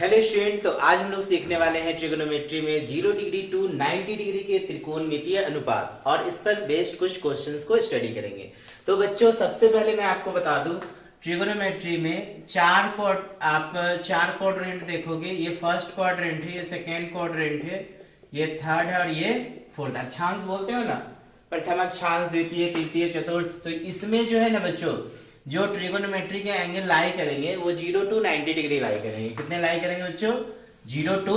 Hello student, तो आज हम लोग सीखने वाले हैं ट्रिगोनोमेट्री में 0 डिग्री टू 90 डिग्री के त्रिकोणमितीय अनुपात और इस पर बेस्ड कुछ क्वेश्चंस को स्टडी करेंगे। तो बच्चों, सबसे पहले मैं आपको बता दूं, ट्रिगोनोमेट्री में चार क्वाड्रेंट देखोगे। ये फर्स्ट क्वाड्रेंट है, ये सेकेंड क्वाड्रेंट है, ये थर्ड है और ये फोर्थ। अक्षांश बोलते हो ना, प्रथम अक्षांश, द्वितीय, तृतीय, चतुर्थ। तो इसमें जो है ना बच्चों, जो ट्रिगोनोमेट्री के एंगल लाई करेंगे वो 0 टू 90 डिग्री लाई करेंगे। कितने लाई करेंगे बच्चों? 0 टू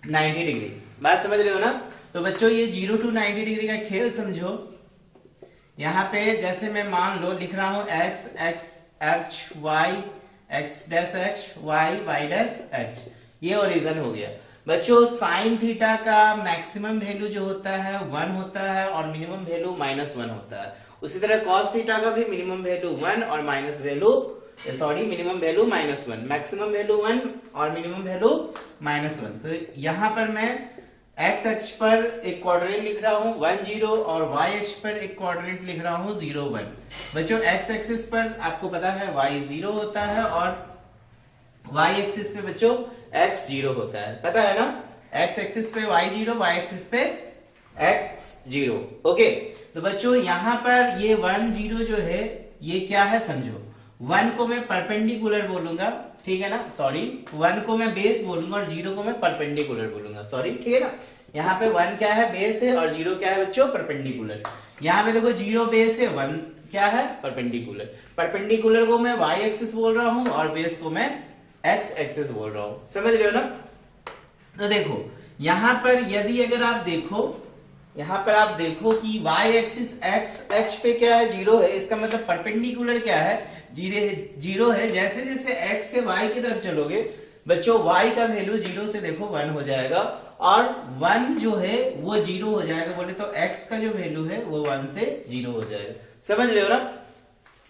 90 डिग्री। बात समझ रहे हो ना? तो बच्चों, ये 0 टू 90 डिग्री का खेल समझो। यहाँ पे जैसे मैं मान लो लिख रहा हूं x x y x dash x y y dash x, ये ओरिजिन हो गया। बच्चों, साइन थीटा का मैक्सिमम वैल्यू जो होता है 1 होता है और मिनिमम वैल्यू -1 होता है। उसी तरह कॉस थीटा का भी मिनिमम वैल्यू 1 और मिनिमम वैल्यू -1, मैक्सिमम वैल्यू 1 और मिनिमम वैल्यू -1। तो यहाँ पर मैं x अक्ष पर एक क्वाड्रेंट लिख रहा हूँ 1 0 और y अक्ष पर एक क्वाड्रेंट लिख रहा हूँ 0 1। बच्चों, x एक्सिस पर आपको पता है y 0 होता है और y एक्सिस पे बच्चों x 0 होता है, पता है ना? x एक्सिस पे y 0, y एक्सिस पे x 0। ओके, तो बच्चों यहाँ पर ये 1 0 जो है ये क्या है समझो। 1 को मैं परपेंडिकुलर बोलूंगा, ठीक है ना? 1 को मैं बेस बोलूंगा और 0 को मैं परपेंडिकुलर बोलूंगा, ठीक है ना? यहाँ पे 1 क्या है? बेस है और 0 क्या है बच्चों? परपेंडिकुलर। यहाँ पे देखो 0 बेस है, 1 क्या है? परपेंडिकुलर। परपेंडिकुलर को मैं y एक्सिस बोल रहा हूँ और बेस को मैं x एक्सिस बोल रहा हूँ। समझ रहे हो ना? तो देखो यहाँ पर यदि अगर आप देखो कि y एक्सिस x अक्ष पे क्या है? 0 है। इसका मतलब परपेंडिकुलर क्या है? 0 है। जैसे जैसे x से y की तरफ चलोगे बच्चों, y का वैल्यू 0 से देखो 1 हो जाएगा और 1 जो है वो 0 हो जाएगा। बोले तो x का जो वैल्यू है वो 1 से 0 हो जाएगा। समझ रहे हो ना?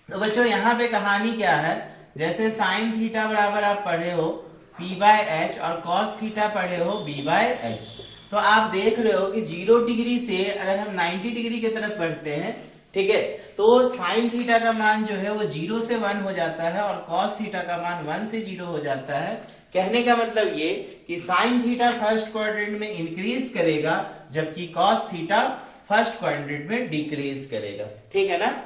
तो बच्चों यहाँ पे कहानी क्या है, जैसे साइन थीटा बराबर आप पढ़े हो p/h और कॉस थीटा पढ़े हो b/h। तो आप देख रहे हो कि 0 डिग्री से अगर हम 90 डिग्री की तरफ बढ़ते हैं, ठीक है, तो साइन थीटा का मान जो है वो 0 से 1 हो जाता है और कॉस थीटा का मान 1 से 0 हो जाता है। कहने का मतलब ये कि साइन थीटा फर्स्ट क्वाड्रेंट में इंक्रीज करेगा जबकि कॉस थीटा फर्स्ट क्वाड्रेंट में डिक्रीज करेगा। ठीक है ना?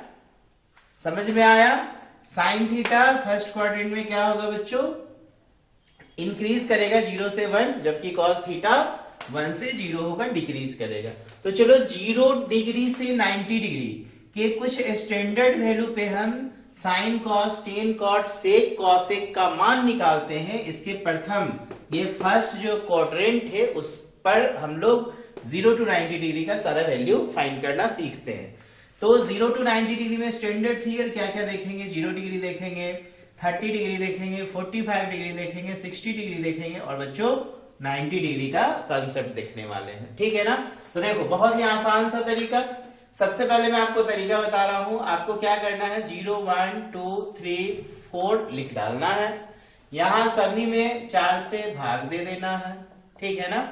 समझ में आया? साइन थीटा फर्स्ट क्वाड्रेंट में क्या होगा बच्चों? इंक्रीज करेगा 0 से 1, जबकि कॉस थीटा 1 से 0 होगा, डिक्रीज करेगा। तो चलो 0 डिग्री से 90 डिग्री के कुछ स्टैंडर्ड वैल्यू पे हम sine cos tan cot sec cosec का मान निकालते हैं। इसके प्रथम ये फर्स्ट जो क्वाड्रेंट है उस पर हम लोग 0 टू 90 डिग्री का सारा वैल्यू फाइंड करना सीखते हैं। तो 0 टू 90 डिग्री में स्टैंडर्ड फिगर क्या क्या देखेंगे? 0 डिग्री देखेंगे, 30 डिग्री देखेंगे, 45 डिग्री देखेंगे, 60 डिग्री देखेंगे और बच्चों 90 डिग्री का कंसेप्ट देखने वाले हैं। ठीक है ना? तो देखो, बहुत ही आसान सा तरीका। सबसे पहले मैं आपको तरीका बता रहा हूं। आपको क्या करना है? 0 1 2 3 4 लिख डालना है। यहां सभी में 4 से भाग दे देना है। ठीक है ना?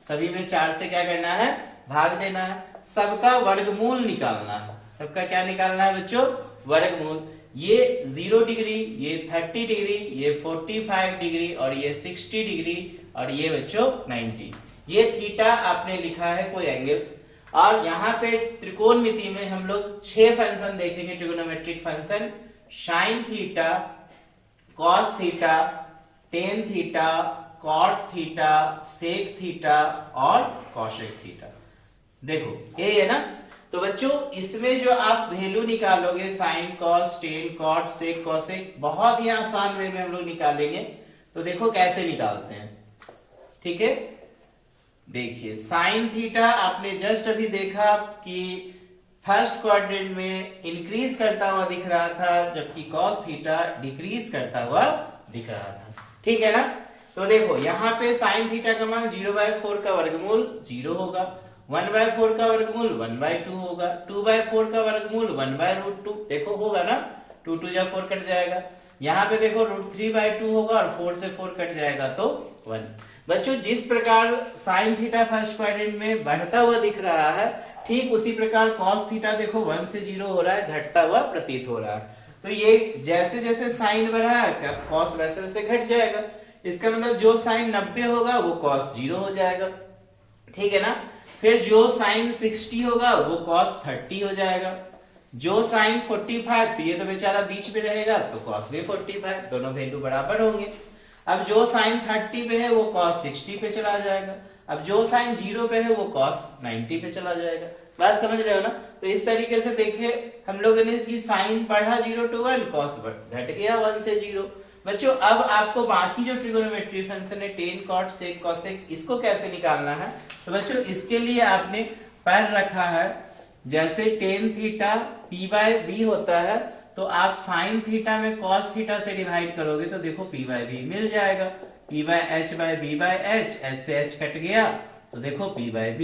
सभी में 4 से क्या करना है? भाग देना है। सबका वर्गमूल निकालना है। सबका क्या निकालना है बच्चों? वर्गमूल। ये 0 डिग्री, ये 30 डिग्री, ये 45 डिग्री और ये 60 डिग्री और ये बच्चों 90। ये थीटा आपने लिखा है कोई एंगल। और यहाँ पे त्रिकोणमिति में हम लोग 6 फंक्शन देखेंगे, trigonometric function. Sine theta, cos theta, tan theta, cot theta, sec theta और कॉसेक थीटा। देखो ये है ना? तो बच्चों, इसमें जो आप वैल्यू निकालोगे sine cos tan cot sec cosec, बहुत ही आसान वे में हम लोग निकालेंगे। तो देखो कैसे निकालते हैं। ठीक है, देखिए साइन थीटा आपने जस्ट अभी देखा कि फर्स्ट क्वाड्रेंट में इंक्रीज करता हुआ दिख रहा था, जबकि कॉस थीटा डिक्रीज करता हुआ दिख रहा था। ठीक है ना? तो देखो यहाँ पे साइन थीटा का मान 0/4 का वर्गमूल 0 होगा, 1/4 का वर्गमूल 1/2 होगा, 2/4 का वर्गमूल 1/√2। देखो होगा ना? 2 2 जा 4 कट जाएगा। यहाँ पे देखो √3/2 होगा और 4 से 4 कट जाएगा तो 1। बच्चों, जिस प्रकार साइन थीटा फर्स्ट क्वाड्रेंट में बढ़ता हुआ दिख रहा है, ठीक उसी प्रकार कॉस थीटा देखो 1 से 0 हो रहा है, घटता हुआ प्रतीत हो रहा है। तो ये जैसे जैसे साइन बढ़ा है कॉस वैसे वैसे घट जाएगा। इसका मतलब जो साइन 90 होगा वो cos 0 हो जाएगा, ठीक है ना। फिर जो साइन 60 होगा वो cos 30 हो जाएगा। जो साइन 45, तो ये तो बेचारा बीच में रहेगा तो cos भी 45, दोनों वैल्यू बराबर होंगे। अब जो साइन 30 पे है वो cos 60 पे चला जाएगा। अब जो साइन 0 पे है वो cos 90 पे चला जाएगा। बात समझ रहे हो ना। तो इस तरीके से देखे हम लोगों ने कि साइन पढ़ा 0 to 1, cos घट गया 1 से 0। बच्चों अब आपको बाकी जो ट्रिगोनोमेट्री फंक्शन है tan, cot, sec, cosec, इसको कैसे निकालना है। तो बच्चों इसके लिए आपने पढ़ रखा है, जैसे tan theta p by b होता है तो आप sin थीटा में cos थीटा से डिवाइड करोगे तो देखो p बाय b मिल जाएगा। p by h by b by h, h से h कट गया तो देखो p बाय b।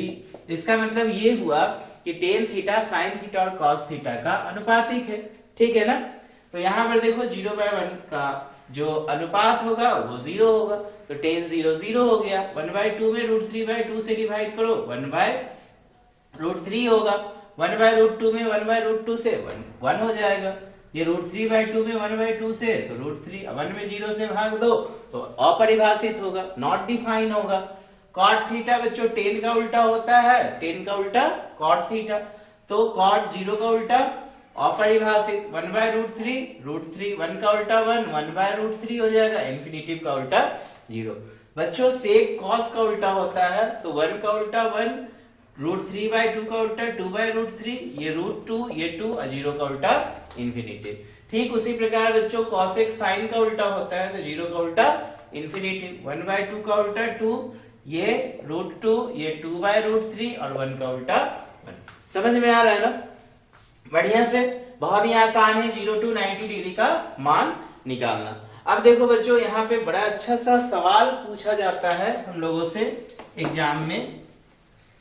इसका मतलब ये हुआ कि tan थीटा sin थीटा और cos थीटा का अनुपातिक है, ठीक है ना। तो यहाँ पर देखो 0/1 का जो अनुपात होगा वो 0 होगा, तो tan 0 0 हो गया। 1/2 में √3/2 से डिवाइड करो 1/√3 होगा। 1/√2 में 1/√2 से 1 हो जाएगा। ये √3/2 में 1/2 से तो √3, 1 में 0 से भाग दो तो अपरिभाषित होगा, नॉट डिफाइन होगा। cot थीटा बच्चों tan का उल्टा होता है, tan का उल्टा cot थीटा, तो cot 0 का उल्टा अपरिभाषित। 1/√3, 1 का उल्टा 1, 1/√3 हो जाएगा। इंफिनिटिव का उल्टा 0। बच्चों sec cos का उल्टा होता है, तो 1 का उल्टा 1, √3/2 का उल्टा 2/√3, ये √2, ये 2 और 0 का उल्टा इंफिनिटिव। ठीक उसी प्रकार बच्चों cosec sin का उल्टा होता है, तो 0 का उल्टा इंफिनिटिव। 1/2 का उल्टा 2, ये √2, ये 2/√3 और 1 का उल्टा 1। समझ में आ रहा है ना। बढ़िया से, बहुत ही आसान है 0 to 90 डिग्री का मान निकालना। अब देखो बच्चों यहाँ पे बड़ा अच्छा सा सवाल पूछा जाता है हम लोगों से एग्जाम में।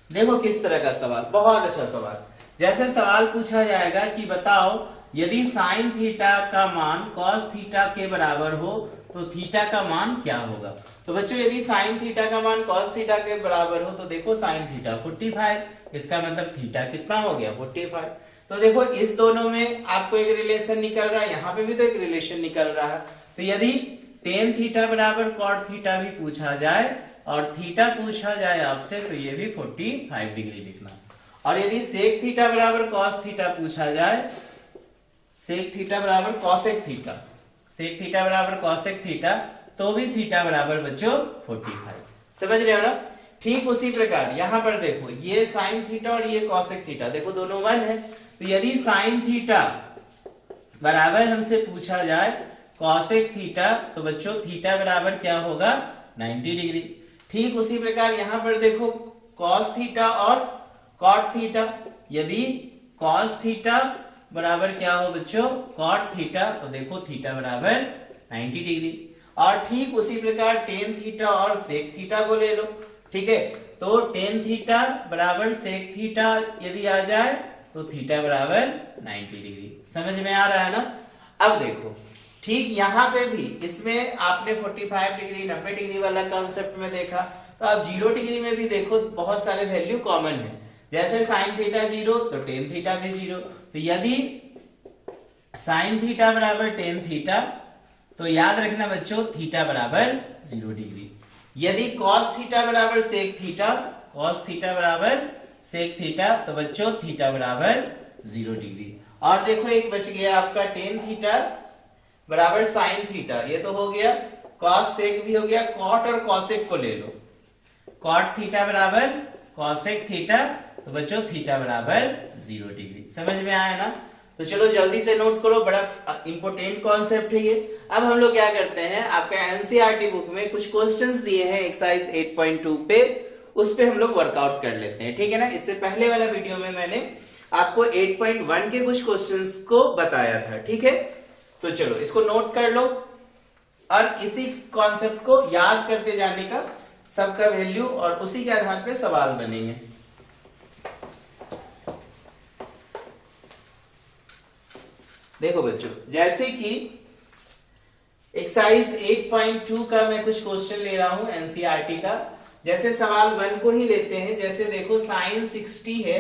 देखो किस तरह का सवाल, बहुत अच्छा सवाल। जैसे सवाल पूछा जाएगा कि बताओ यदि साइन थीटा का मान कॉस थीटा के बराबर हो तो थीटा का मान क्या होगा। तो बच्चों यदि साइन थीटा का मान कॉस थीटा के बराबर हो तो देखो साइन थीटा 45, इसका मतलब थीटा कितना हो गया 45। तो देखो इस दोनों में आपको एक रिलेशन निकल रहा है, यहाँ पे भी तो एक रिलेशन निकल रहा है। तो यदि tan थीटा बराबर cot थीटा भी पूछा जाए और थीटा पूछा जाए आपसे तो ये भी 45 डिग्री लिखना। और यदि sec थीटा बराबर cos थीटा पूछा जाए, sec थीटा बराबर cosec थीटा, sec थीटा बराबर cosec थीटा, तो भी थीटा बराबर बच्चों 45। समझ रहे हो ना। ठीक उसी प्रकार यहाँ पर देखो ये साइन थीटा और ये cosec थीटा, देखो दोनों 1 है। तो यदि साइन थीटा बराबर हमसे पूछा जाए cosec थीटा तो बच्चों थीटा बराबर क्या होगा 90 डिग्री। ठीक उसी प्रकार यहाँ पर देखो cos थीटा और cot थीटा, यदि cos थीटा बराबर क्या हो बच्चों cot थीटा तो देखो थीटा बराबर 90 डिग्री। और ठीक उसी प्रकार tan थीटा और sec थीटा को ले लो, ठीक है। तो tan थीटा बराबर sec थीटा यदि आ जाए तो थीटा बराबर 90 डिग्री। समझ में आ रहा है ना। अब देखो ठीक यहाँ पे भी इसमें आपने 45 डिग्री 90 डिग्री वाला कॉन्सेप्ट में देखा, तो अब 0 डिग्री में भी देखो बहुत सारे वैल्यू कॉमन है। जैसे साइन थीटा 0 तो टेन थीटा भी 0। तो यदि साइन थीटा बराबर टेन थीटा तो याद रखना बच्चों थीटा बराबर 0 डिग्री। यदि cos थीटा बराबर sec थीटा, cos थीटा बराबर sec थीटा तो बच्चों थीटा बराबर 0 डिग्री। और देखो एक बच गया आपका tan थीटा बराबर sin थीटा, ये तो हो गया। cos sec भी हो गया, cot और cosec को ले लो। cot थीटा बराबर cosec थीटा तो बच्चों थीटा बराबर 0 डिग्री। समझ में आया ना। तो चलो जल्दी से नोट करो, बड़ा इंपॉर्टेंट कॉन्सेप्ट है ये। अब हम लोग क्या करते हैं, आपका एनसीईआरटी बुक में कुछ क्वेश्चंस दिए हैं एक्सरसाइज 8.2 पे, उस पे हम लोग वर्कआउट कर लेते हैं, ठीक है ना। इससे पहले वाला वीडियो में मैंने आपको 8.1 के कुछ क्वेश्चंस को बताया था, ठीक है। तो चलो इसको नोट कर लो और इसी कॉन्सेप्ट को याद करते जाने का सबका वैल्यू, और उसी के आधार पे सवाल बनेंगे। देखो बच्चों जैसे कि एक्सरसाइज 8.2 का मैं कुछ क्वेश्चन ले रहा हूं एनसीईआरटी का। जैसे सवाल 1 को ही लेते हैं। जैसे देखो साइन 60 है,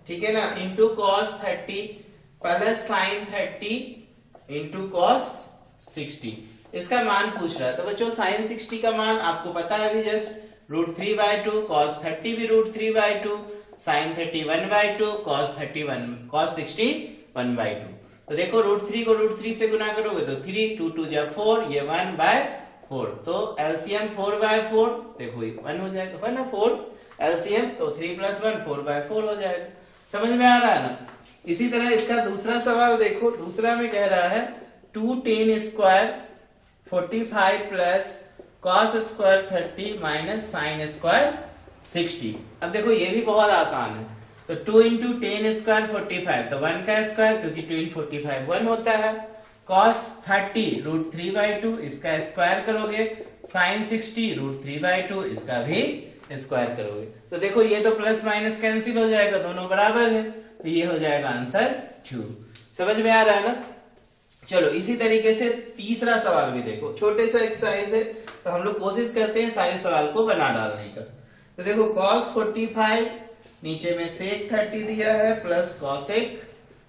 ठीक है ना, into cos 30 plus sign 30 into cos 60। इसका मान पूछ रहा है। तो बच्चों साइन 60 का मान आपको पता है अभी जस्ट √3/2, cos 30 भी √3/2, साइन 30 1/2, cos 60 1/2। तो देखो √3 को √3 से गुना करोगे तो 3, 2 2 जा 4, ये 1/4। तो एलसीएम 4/4, देखो 1 हो जाएगा, 1 है 4 एलसीएम, तो 3 + 1 4/4 हो जाएगा। समझ में आ रहा है ना। इसी तरह इसका दूसरा सवाल देखो, दूसरा में कह रहा है 2 tan square 45 plus cos square 30 minus sine square 60। अब देखो ये भी बहुत आसान है। तो 2 × tan स्क्वायर 45, तो 1 का स्क्वायर, क्योंकि 2 × 45 1 होता है। cos 30 √3/2, इसका स्क्वायर करोगे। साइन 60 √3/2, इसका भी स्क्वायर करोगे। तो देखो ये तो प्लस माइनस कैंसिल हो जाएगा, दोनों बराबर है, तो ये हो जाएगा आंसर 2। समझ में आ रहा है ना। चलो इसी तरीके से तीसरा सवाल भी देखो, छोटे सा एक्सरसाइज है, तो हम लोग कोशिश करते हैं सारे सवाल को बना डालने का। तो देखो cos 45, नीचे में sec 30 दिया है, प्लस cosec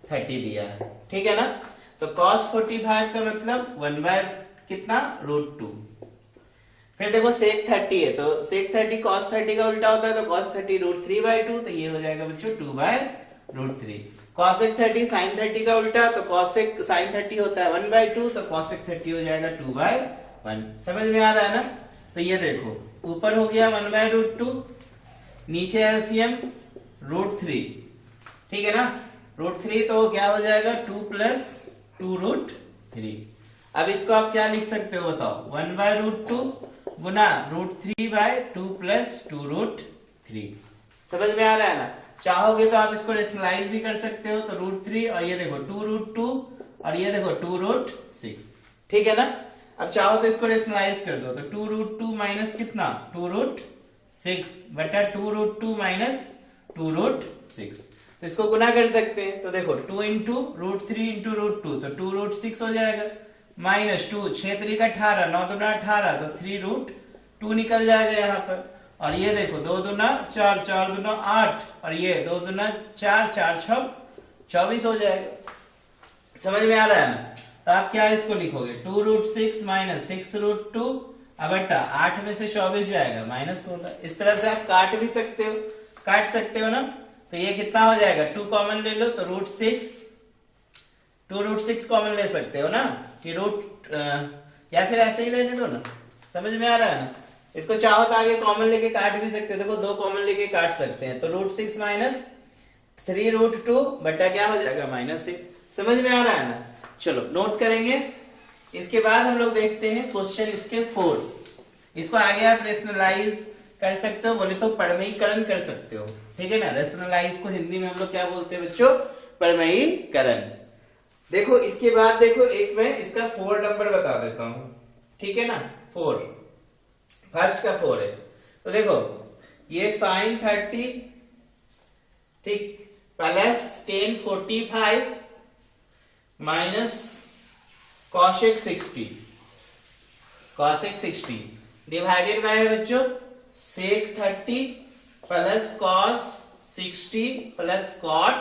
30 दिया है, ठीक है ना। तो cos 45 का मतलब 1/√2। फिर देखो sec 30 है, तो sec 30 cos 30 का उल्टा होता है, तो cos 30 √3/2, तो ये हो जाएगा बच्चों 2/√3। cosec 30 sin 30 का उल्टा, तो cosec sin 30 होता है 1/2, तो cosec 30 हो जाएगा 2/1। समझ में आ रहा है ना। तो ये देखो ऊपर हो गया 1/√2, नीचे एलसीएम √3, ठीक है ना। √3 तो क्या हो जाएगा 2 + 2√3। अब इसको आप क्या लिख सकते हो बताओ, 1/√2 गुना √3/2 + 2√3। समझ में आ रहा है ना। चाहोगे तो आप इसको रेशनलाइज भी कर सकते हो, तो √3 और ये देखो 2√2 और ये देखो 2√6, ठीक है ना। अब चाहो तो इसको रेशनलाइज कर दो, तो 2√2 माइनस कितना 2√6 बटा 2√2 माइनस 2√6, तो इसको गुना कर सकते हैं। तो देखो 2 × √3 × √2, तो 2√6 हो जाएगा, माइनस 2 6 3 का 18, 9 2 18, तो 3√2 निकल जाएगा यहाँ पर। और ये देखो 2 2 4, 4 2 8, और ये 2 2 4, 4 6 24 हो जाएगा। समझ में आ रहा है ना। तो आप क्या इसको लिखोगे 2√6 माइनस 6√2, बटा 8 में से 24 जाएगा -16। इस तरह से आप काट भी सकते हो, काट सकते हो ना। तो ये कितना हो जाएगा, 2 कॉमन ले लो, तो √6 कॉमन ले सकते हो ना, कि या फिर ऐसे ही लेने दो ना। समझ में आ रहा है ना। इसको चाहो तो आगे कॉमन लेके काट भी सकते हो, देखो 2 कॉमन लेके काट सकते हैं। तो √6 माइनस 3√2 बटा क्या हो जाएगा -6। समझ में आ रहा है ना। चलो नोट करेंगे। इसके बाद हम लोग देखते हैं क्वेश्चन इसके 4। इसको आगे आप रेशनलाइज कर सकते हो, बोले तो परमयीकरण कर सकते हो, ठीक है ना। रेशनलाइज को हिंदी में हम लोग क्या बोलते हैं बच्चों, परमयीकरण। देखो इसके बाद देखो एक मैं इसका 4 नंबर बता देता हूं, ठीक है ना। 4 फर्स्ट का 4 है। तो देखो ये साइन 30, ठीक, plus tan 45 minus cosec 60 divided by बच्चों sec 30 plus cos 60 plus cot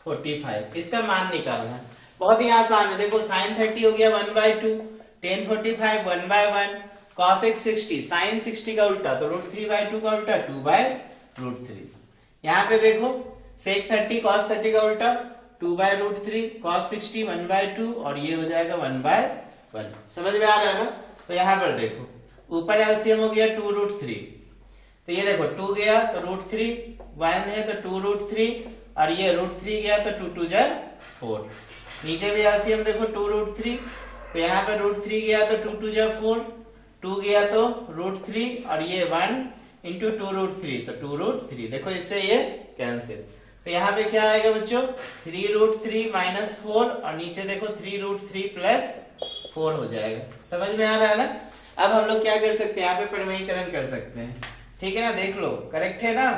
45। इसका मान निकालना है, बहुत ही आसान है। देखो साइन 30 हो गया 1/2, tan 45 1/1, cosec 60 साइन 60 का उल्टा, तो √3/2 का उल्टा 2/√3। यहाँ पे देखो sec 30 cos 30 का उल्टा 2/√3, cos 60 1/2, और ये हो जाएगा 1/1। समझ में आ रहा है ना। तो यहाँ पर देखो ऊपर एलसीएम हो गया 2√3, तो ये देखो 2 गया तो √3, 1 है तो 2√3, और ये √3 गया तो 2 2 जा 4। नीचे भी एलसीएम देखो 2√3, तो यहाँ पे √3 गया तो 2 2 जा 4, 2 गया तो √3, और ये 1 × 2√3, तो 2√3। देखो इससे ये कैंसिल। तो यहाँ पे क्या आएगा बच्चों 3√3 माइनस 4, और नीचे देखो 3√3 प्लस 4 हो जाएगा। समझ में आ रहा है ना। अब हम लोग क्या कर सकते हैं, यहाँ पे परमयीकरण कर सकते हैं, ठीक है ना। देख लो करेक्ट है ना।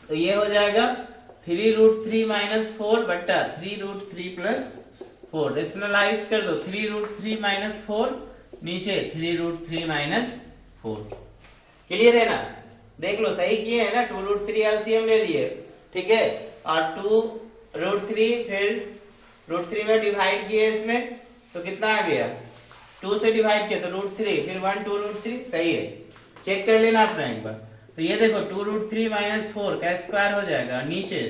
तो ये हो जाएगा 3√3 माइनस 4 बटा 3√3 प्लस 4। रेशनलाइज कर दो 3√3 माइनस 4, नीचे 3√3 माइनस 4। क्लियर है ना। देख लो सही किए है ना, 2√3 एलसीएम ले लिए, ठीक है, और 2√3 फिर √3 में डिवाइड किए इसमें, तो कितना आ गया 2 से डिवाइड किया तो √3, फिर 1 2 √3, सही है, चेक कर लेना अपना एक बार। तो ये देखो 2 √3 माइनस 4 का स्क्वायर हो जाएगा, नीचे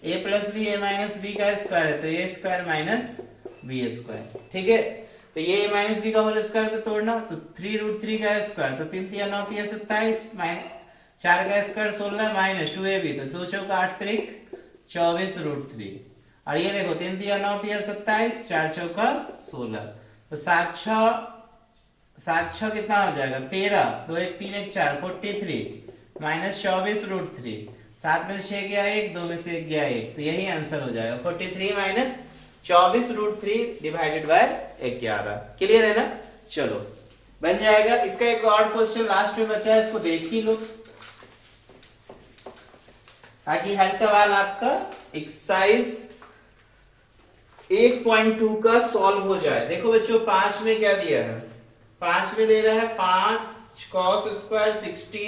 a plus B a minus B का स्क्वायर है तो a square minus B square, ठीक है। तो ये a माइनस बी का होल स्क्वायर पे तोड़ना, तो 3 √3 का स्क्वायर, तो 3 3 9 3 27, 4 का स्क्वायर 16 माइनस 2ab, तो 2 चौका 8 त्रिक 24 √3, और ये देखो 3 3 9 3 27, 4 चौका 16, तो 7 6 कितना हो जाएगा 13, 2 1 3 1 4 43 माइनस 24 √3, 7 में से 6 गया 1, 2 में से 1 गया 1, तो यही आंसर हो जाएगा 43 माइनस 24 √3 डिवाइडेड बाय 11। क्लियर है ना? चलो बन जाएगा। इसका एक और क्वेश्चन लास्ट में बचा है, इसको देख ही लो ताकि हर सवाल आपका एक्सरसाइज 8.2 का सॉल्व हो जाए। देखो बच्चों 5 में क्या दिया है, 5 में दे रहा है 5 cos square 60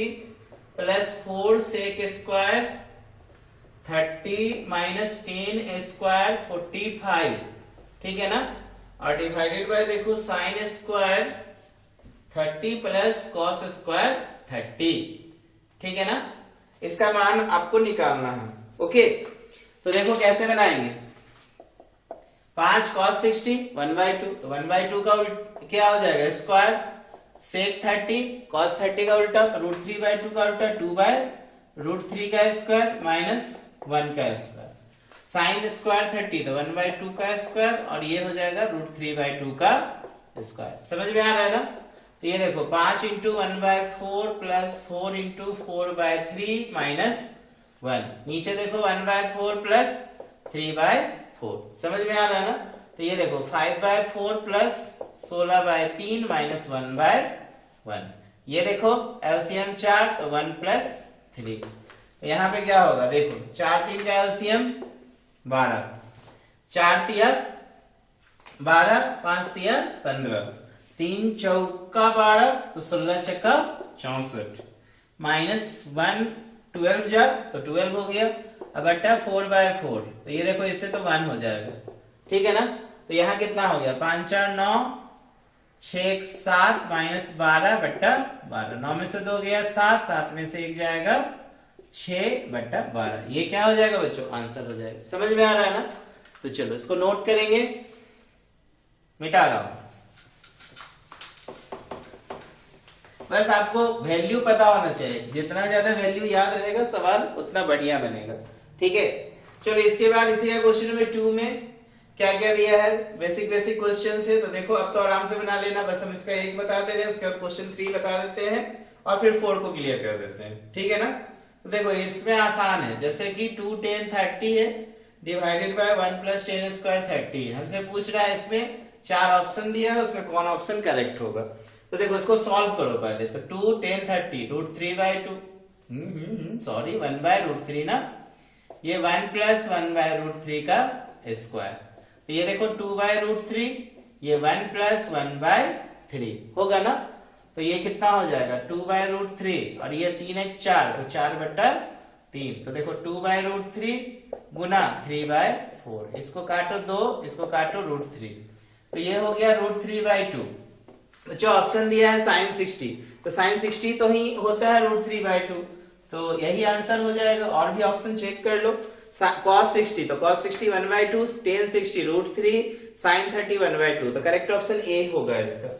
plus 4 sec square 30 minus 10 square 45, ठीक है ना, और डिवाइडेड बाय देखो sine square 30 plus cos square 30, ठीक है ना। इसका मान आपको निकालना है। ओके, तो देखो कैसे बनाएंगे। 5 cos 60 1/2, तो 1/2 का क्या हो जाएगा स्क्वायर, sec 30 cos 30 का उल्टा, तो √3/2 का उल्टा 2/√3 का स्क्वायर माइनस 1 का स्क्वायर, साइन स्क्वायर 30 तो 1/2 का स्क्वायर, और ये हो जाएगा √3/2 का स्क्वायर। समझ में आ रहा है ना? तो ये देखो 5 × 1/4 प्लस 4 × 4/3 माइनस 1, नीचे देखो 1/4 प्लस 3/4, समझ में आ रहा है ना? तो ये देखो 5/4 प्लस 16/3 माइनस 1/1, ये देखो एलसीएम 4 तो 1 + 3, तो यहाँ पे क्या होगा देखो 4 3 का एलसीएम 12, 4 तिया 12, 5 तिया 15, 3 चौका 12, तो 16 चक्का 64, माइनस 1 12 जा तो 12 हो गया, अब बट्टा 4/4, तो ये देखो इससे तो 1 हो जाएगा, ठीक है ना। तो यहाँ कितना हो गया 5 4 9, 6 1 7 माइनस 12/12, 9 में से 2 गया 7, 7 में से 1 जाएगा 6/12, ये क्या हो जाएगा बच्चों आंसर हो जाएगा। समझ में आ रहा है ना? तो चलो इसको नोट करेंगे, मिटा रहा हूं, बस आपको वैल्यू पता होना चाहिए, जितना ज्यादा वैल्यू याद रहेगा सवाल उतना बढ़िया बनेगा, ठीक है। चलो इसके बाद इसी का क्वेश्चन नंबर 2 में क्या क्या दिया है, बेसिक क्वेश्चन है, तो देखो अब तो आराम से बना लेना, बस हम इसका एक बता दे रहे हैं, उसके बाद क्वेश्चन 3 बता देते हैं और फिर 4 को क्लियर कर देते हैं, ठीक है ना। तो देखो इसमें आसान है, जैसे कि 2 10 30 है डिवाइडेड बाय 1 + 10 स्क्वायर 30 है, हमसे पूछ रहा है इसमें 4 ऑप्शन दिया है, उसमें कौन ऑप्शन करेक्ट होगा। तो देखो इसको सॉल्व करो पहले, तो 2 10 30 √3/2 सॉरी 1/√3 ना, ये 1 + 1/√3 का स्क्वायर, तो ये देखो 2/√3, ये 1 + 1/3 होगा ना, तो ये कितना हो जाएगा 2/√3, और ये 3 1 4, तो 4/3, तो देखो 2/√3 गुना 3/4, इसको काटो 2, इसको काटो √3, तो ये हो गया √3/2। तो जो ऑप्शन दिया है sin 60, तो sin 60 तो ही होता है √3/2, तो यही आंसर हो जाएगा। और भी ऑप्शन चेक कर लो, cos 60 तो cos 60 1/2, tan 60 √3, sin 30 1/2, तो करेक्ट ऑप्शन ए होगा इसका।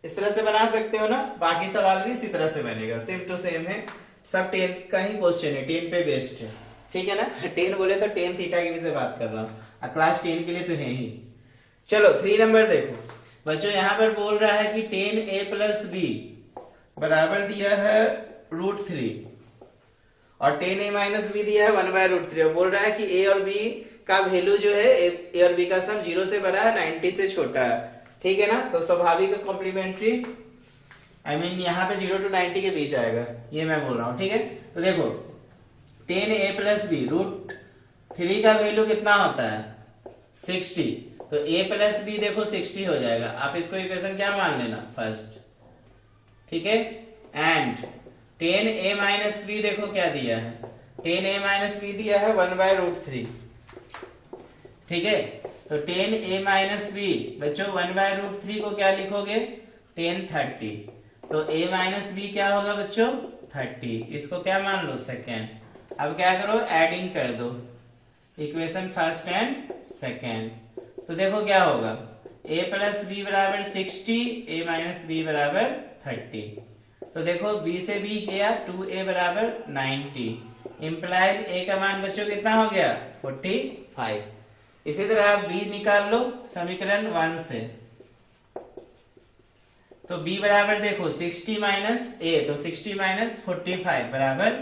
इस तरह से बना सकते हो ना, बाकी सवाल भी इसी तरह से बनेगा, सेम टू सेम है, सब टेन का ही क्वेश्चन है, टेन पे बेस्ड है, ठीक है ना। 10 बोले तो tan थीटा की भी से बात कर रहा हूँ, क्लास 10 के लिए तो है ही। चलो 3 नंबर देखो बच्चों, यहाँ पर बोल रहा है कि tan a + b बराबर दिया है √3 और tan a - b दिया है 1/√3, और बोल रहा है कि a और b का वैल्यू जो है a और b का सम 0 से बड़ा है 90 से छोटा है, ठीक है ना। तो स्वाभाविक कॉम्प्लीमेंट्री यहाँ पे 0 to 90 के बीच आएगा, ये मैं बोल रहा हूँ, ठीक है। तो देखो tan a + b √3 का वैल्यू कितना होता है 60, तो a + b देखो 60 हो जाएगा, आप इसको इक्वेशन क्या मान लेना फर्स्ट, ठीक है। एंड tan a - b देखो क्या दिया है, tan a - b दिया है 1/√3, ठीक है। तो tan a - b बच्चों 1/√3 को क्या लिखोगे 10 30, तो a माइनस बी क्या होगा बच्चों 30, इसको क्या मान लो सेकेंड। अब क्या करो एडिंग कर दो इक्वेशन फर्स्ट एंड सेकेंड, तो देखो क्या होगा a प्लस बी बराबर 60, a माइनस बी बराबर 30, तो देखो b से b गया 2a बराबर 90, इंप्लाइज a का मान बच्चों कितना हो गया 45। इसी तरह आप b निकाल लो समीकरण 1 से, तो b बराबर देखो 60 माइनस a, तो 60 माइनस 45 बराबर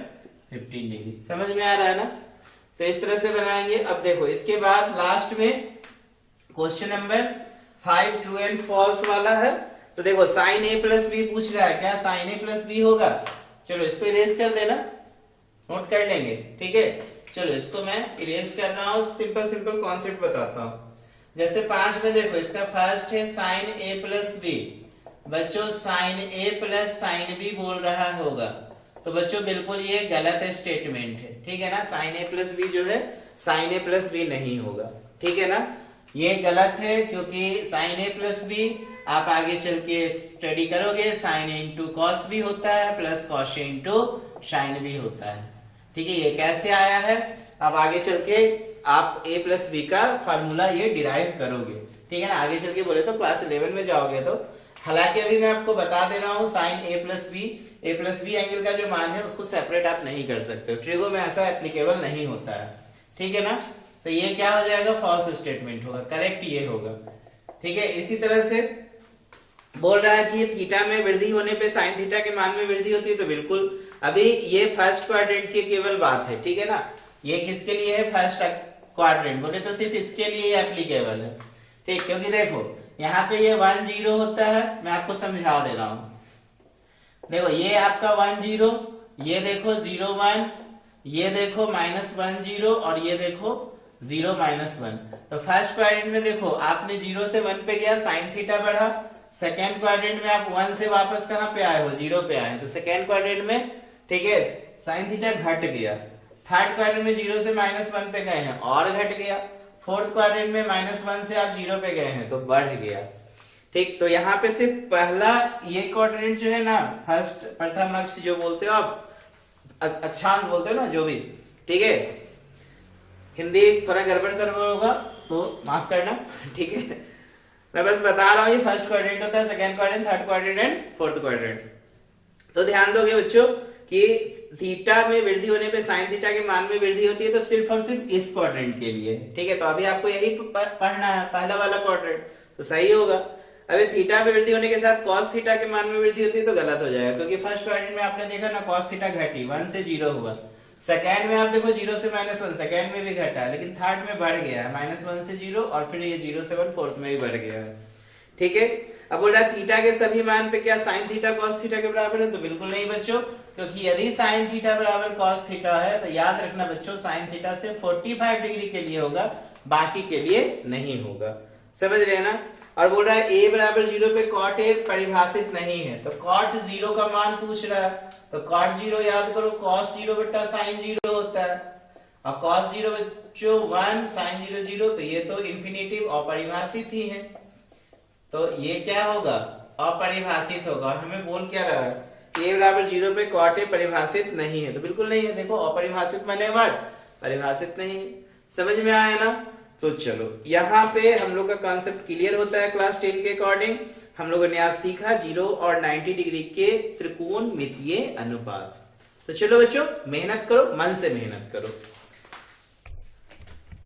15 डिग्री। समझ में आ रहा है ना? तो इस तरह से बनाएंगे। अब देखो इसके बाद लास्ट में question number 5 true and false वाला है। तो देखो साइन a प्लस बी पूछ रहा है, क्या साइन a प्लस बी होगा? चलो इसको इरेज कर देना, नोट कर लेंगे, ठीक है। चलो इसको मैं इरेज कर रहा हूं, सिंपल सिंपल कॉन्सेप्ट बताता हूं। जैसे 5 में देखो इसका फर्स्ट है साइन a प्लस बी, बच्चों sine a plus sine b बोल रहा होगा, तो बच्चों बिल्कुल ये गलत स्टेटमेंट है, ठीक है ना। साइन a प्लस बी जो है साइन a प्लस बी नहीं होगा, ठीक है ना। ये गलत है क्योंकि साइन a प्लस बी आप आगे चल के स्टडी करोगे, साइन a इंटू कॉस भी होता है plus cos a into sine भी होता है, ठीक है। ये कैसे आया है अब आगे चल के आप a प्लस बी का फार्मूला ये डिराइव करोगे, ठीक है ना। आगे चल के बोले तो क्लास 11 में जाओगे तो, हालांकि अभी मैं आपको बता दे रहा हूँ sine a plus B angle का जो मान है उसको सेपरेट आप नहीं कर सकते, ट्रिगो में ऐसा एप्लीकेबल नहीं होता है, ठीक है ना। तो ये क्या हो जाएगा फॉल्स स्टेटमेंट होगा, करेक्ट ये होगा, ठीक है। इसी तरह से बोल रहा है कि थीटा में वृद्धि होने पे साइन थीटा के मान में वृद्धि होती है, तो बिल्कुल अभी ये फर्स्ट क्वाड्रेंट की केवल बात है, ठीक है ना। ये किसके लिए है फर्स्ट क्वाड्रेंट, बोले तो सिर्फ इसके लिए एप्लीकेबल है, ठीक। क्योंकि देखो यहाँ पे ये 1 0 होता है, मैं आपको समझा दे रहा हूं। देखो ये आपका 1 0, ये देखो 0 1, ये देखो -1 0 और ये देखो 0 -1। तो फर्स्ट क्वाड्रेंट में देखो आपने 0 से 1 पे गया साइन थीटा बढ़ा, सेकेंड क्वाड्रेंट में आप 1 से वापस कहां पे आए हो 0 पे आए, तो सेकेंड क्वाड्रेंट में ठीक है साइन थीटा घट गया। थर्ड क्वाड्रेंट में 0 से -1 पे गए हैं और घट गया। फोर्थ क्वाड्रेंट में -1 से आप 0 पे गए हैं तो बढ़ गया, ठीक। तो यहाँ पे सिर्फ पहला ये क्वाड्रेंट जो है ना, फर्स्ट प्रथम अक्ष जो बोलते हो आप, अक्षांश बोलते हो ना जो भी, ठीक है। हिंदी थोड़ा गड़बड़ सरबड़ होगा तो माफ करना, ठीक है। मैं बस बता रहा हूँ ये फर्स्ट क्वाड्रेंट होता है, second quadrant, third quadrant and fourth quadrant. तो ध्यान दोगे बच्चों कि थीटा में वृद्धि होने पे साइन थीटा के मान में वृद्धि होती है, तो सिर्फ और सिर्फ इस क्वाड्रेंट के लिए, ठीक है। तो अभी आपको यही पढ़ना है, पहला वाला क्वाड्रेंट, तो सही होगा। अभी थीटा में वृद्धि होने के साथ कॉस थीटा के मान में वृद्धि होती है तो गलत हो जाएगा, क्योंकि फर्स्ट क्वाड्रेंट में आपने देखा ना कॉस थीटा घटी, 1 से 0 हुआ। सेकेंड में आप देखो 0 से -1, सेकेंड में भी घटा, लेकिन थर्ड में बढ़ गया है, -1 से 0 और फिर ये 0 से 1 फोर्थ में भी बढ़ गया है, ठीक है। अब बोल रहा थीटा के सभी मान पे क्या साइन थीटा कॉस थीटा के बराबर है, तो बिल्कुल नहीं बच्चों, क्योंकि यदि साइन थीटा बराबर कॉस थीटा है तो याद रखना बच्चों साइन थीटा से 45 डिग्री के लिए होगा, बाकी के लिए नहीं होगा, समझ रहे हैं ना। और बोल रहा है a बराबर 0 पे कॉट a परिभाषित नहीं है, तो कॉट 0 का मान पूछ रहा है, तो कॉट 0 याद करो कॉस 0 बट्टा साइन 0 होता है, और कॉस 0 बच्चों 1 साइन 0 0, तो ये तो इंफिनिटिव अपरिभाषित ही है, तो ये क्या होगा अपरिभाषित होगा। और हमें बोल क्या रहा है a बराबर 0 पे कॉट a परिभाषित नहीं है, तो बिल्कुल नहीं है। देखो अपरिभाषित माने वर्ड परिभाषित नहीं है, समझ में आया ना। तो चलो यहाँ पे हम लोग का कॉन्सेप्ट क्लियर होता है। क्लास 10 के अकॉर्डिंग हम लोगों ने आज सीखा 0 और 90 डिग्री के त्रिकोणमितीय अनुपात। तो चलो बच्चों मेहनत करो, मन से मेहनत करो।